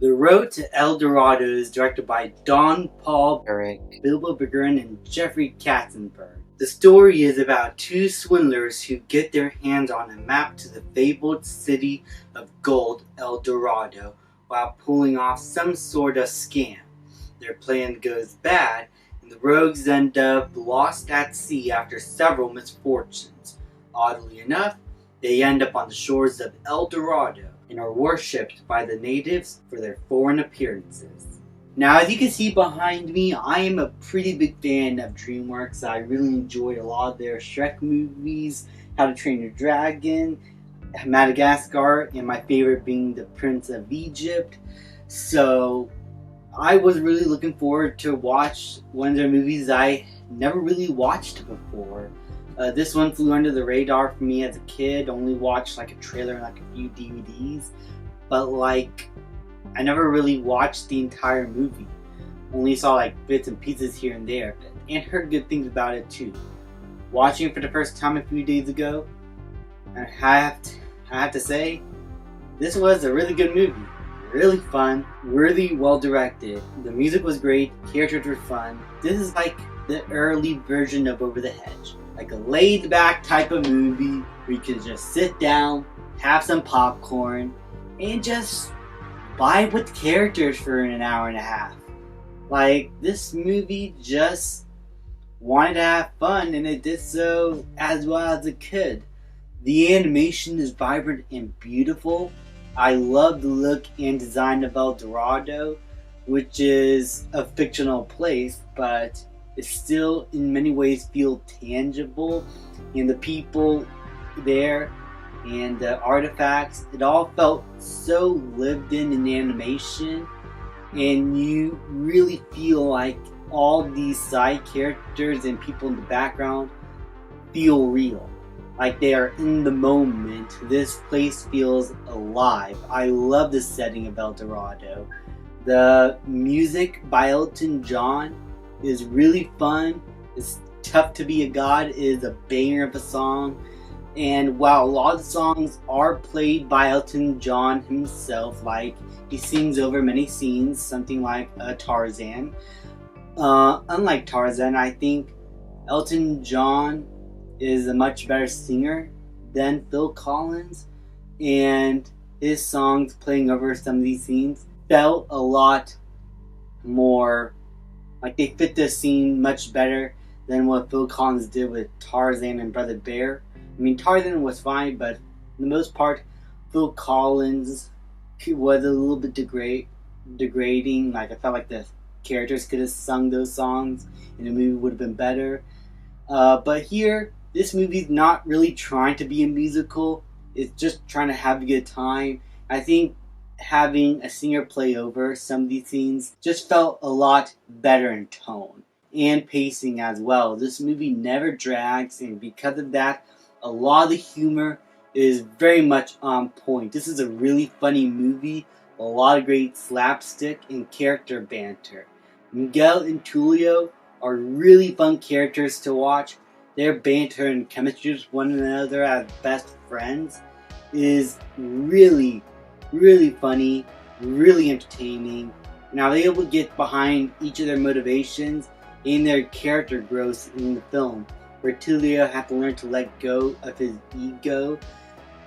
The Road to El Dorado is directed by Don Paul Eric, Bilbo Bergeron, and Jeffrey Katzenberg. The story is about two swindlers who get their hands on a map to the fabled city of gold, El Dorado, while pulling off some sort of scam. Their plan goes bad, and the rogues end up lost at sea after several misfortunes. Oddly enough, they end up on the shores of El Dorado and are worshipped by the natives for their foreign appearances. Now, as you can see behind me, I am a pretty big fan of DreamWorks. I really enjoy a lot of their Shrek movies, How to Train Your Dragon, Madagascar, and my favorite being The Prince of Egypt. So I was really looking forward to watch one of their movies I never really watched before. This one flew under the radar for me as a kid. Only watched like a trailer and like a few DVDs, but like I never really watched the entire movie. Only saw like bits and pieces here and there, and heard good things about it too. Watching it for the first time a few days ago, I have to say, this was a really good movie. Really fun, really well directed. The music was great, characters were fun. This is like the early version of Over the Hedge. Like a laid back type of movie where you can just sit down, have some popcorn, and just vibe with the characters for an hour and a half. Like, this movie just wanted to have fun, and it did so as well as it could. The animation is vibrant and beautiful. I love the look and design of El Dorado, which is a fictional place, but it still in many ways feels tangible, and the people there and the artifacts, it all felt so lived in animation, and you really feel like all these side characters and people in the background feel real. Like they are in the moment. This place feels alive. I love the setting of El Dorado. The music by Elton John is really fun. It's Tough to Be a God is a banger of a song. And while a lot of the songs are played by Elton John himself, like he sings over many scenes, something like Tarzan. Unlike Tarzan, I think Elton John is a much better singer than Phil Collins, and his songs playing over some of these scenes felt a lot more like they fit the scene much better than what Phil Collins did with Tarzan and Brother Bear. I mean, Tarzan was fine, but for the most part, Phil Collins was a little bit degrading. Like, I felt like the characters could have sung those songs and the movie would have been better. But here, this movie's not really trying to be a musical. It's just trying to have a good time. I think having a singer play over some of these scenes just felt a lot better in tone and pacing as well. This movie never drags, and because of that, a lot of the humor is very much on point. This is a really funny movie, a lot of great slapstick and character banter. Miguel and Tulio are really fun characters to watch. Their banter and chemistry with one another as best friends is really, really funny, really entertaining. Now they're able to get behind each of their motivations and their character growth in the film, where Tulio has to learn to let go of his ego,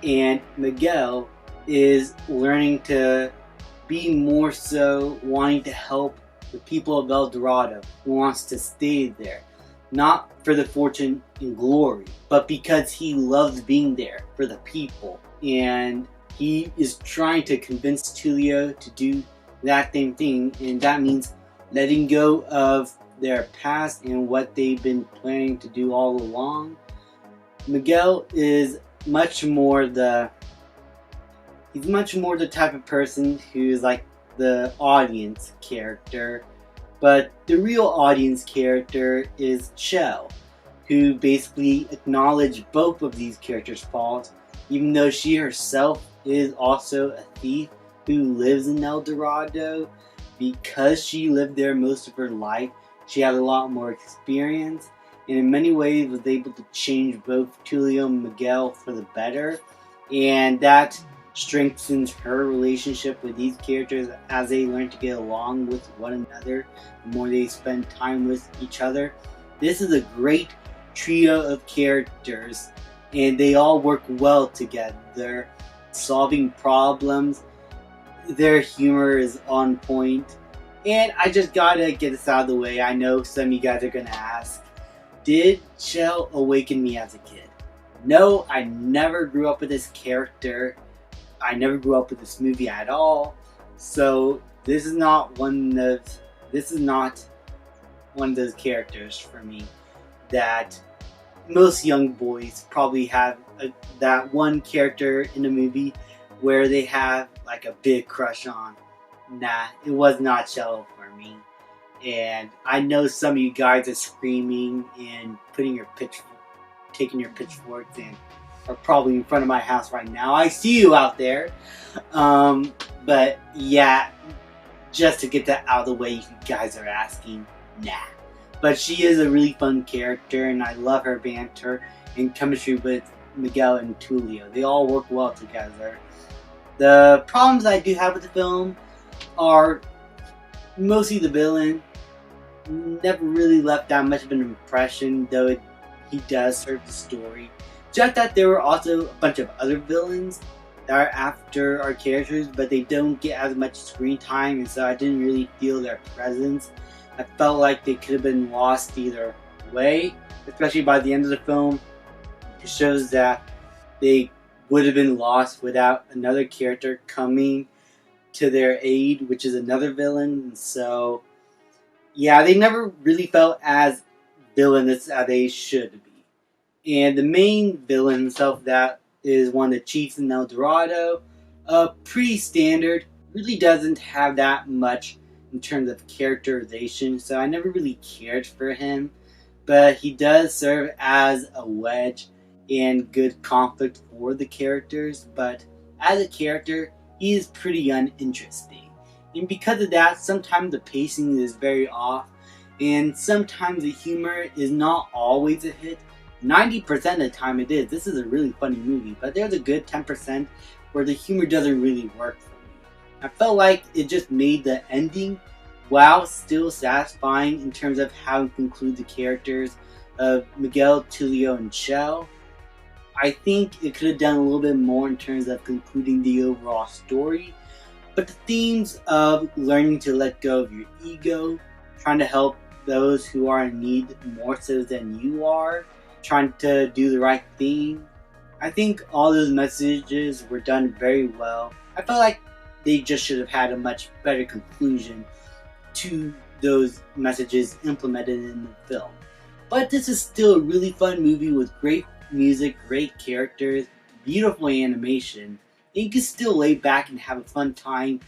and Miguel is learning to be more so wanting to help the people of El Dorado, who wants to stay there. Not for the fortune and glory, but because he loves being there for the people. And he is trying to convince Tulio to do that same thing, and that means letting go of their past and what they've been planning to do all along. Miguel is much more the type of person who's like the audience character. But the real audience character is Chell, who basically acknowledged both of these characters' faults, even though she herself is also a thief who lives in El Dorado. Because she lived there most of her life, she had a lot more experience, and in many ways was able to change both Tulio and Miguel for the better. And that strengthens her relationship with these characters as they learn to get along with one another the more they spend time with each other. This is a great trio of characters, and they all work well together, solving problems. Their humor is on point. And I just gotta get this out of the way. I know some of you guys are gonna ask, did Shell awaken me as a kid? No, I never grew up with this character. I never grew up with this movie at all. So this is not one of those characters for me that most young boys probably have that one character in a movie where they have like a big crush on. Nah, it was not Shell for me. And I know some of you guys are screaming and taking your pitchforks and are probably in front of my house right now. I see you out there. But yeah, just to get that out of the way, you guys are asking, nah. But she is a really fun character, and I love her banter and chemistry with Miguel and Tulio. They all work well together. The problems I do have with the film are mostly the villain. Never really left that much of an impression, though he does serve the story. Just that there were also a bunch of other villains that are after our characters, but they don't get as much screen time, and so I didn't really feel their presence. I felt like they could have been lost either way, especially by the end of the film. It shows that they would have been lost without another character coming to their aid, which is another villain. And so, yeah, they never really felt as villainous as they should be. And the main villain himself, that is one of the chiefs in El Dorado, pretty standard, really doesn't have that much in terms of characterization, so I never really cared for him. But he does serve as a wedge and good conflict for the characters, but as a character, he is pretty uninteresting. And because of that, sometimes the pacing is very off, and sometimes the humor is not always a hit. 90% of the time it is. This is a really funny movie, but there's a good 10% where the humor doesn't really work for me. I felt like it just made the ending, while still satisfying in terms of how it concludes the characters of Miguel, Tulio, and Shell. I think it could have done a little bit more in terms of concluding the overall story, but the themes of learning to let go of your ego, trying to help those who are in need more so than you are, trying to do the right thing, I think all those messages were done very well. I felt like they just should have had a much better conclusion to those messages implemented in the film. But this is still a really fun movie with great music, great characters, beautiful animation. And you can still lay back and have a fun time.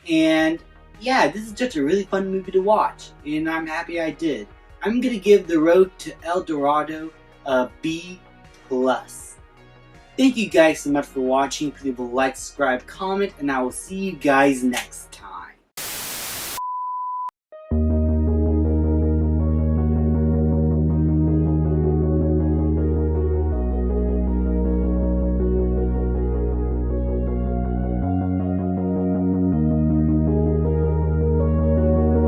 And yeah, this is just a really fun movie to watch, and I'm happy I did. I'm gonna give The Road to El Dorado a B+. Thank you guys so much for watching. Please leave a like, subscribe, comment, and I will see you guys next time.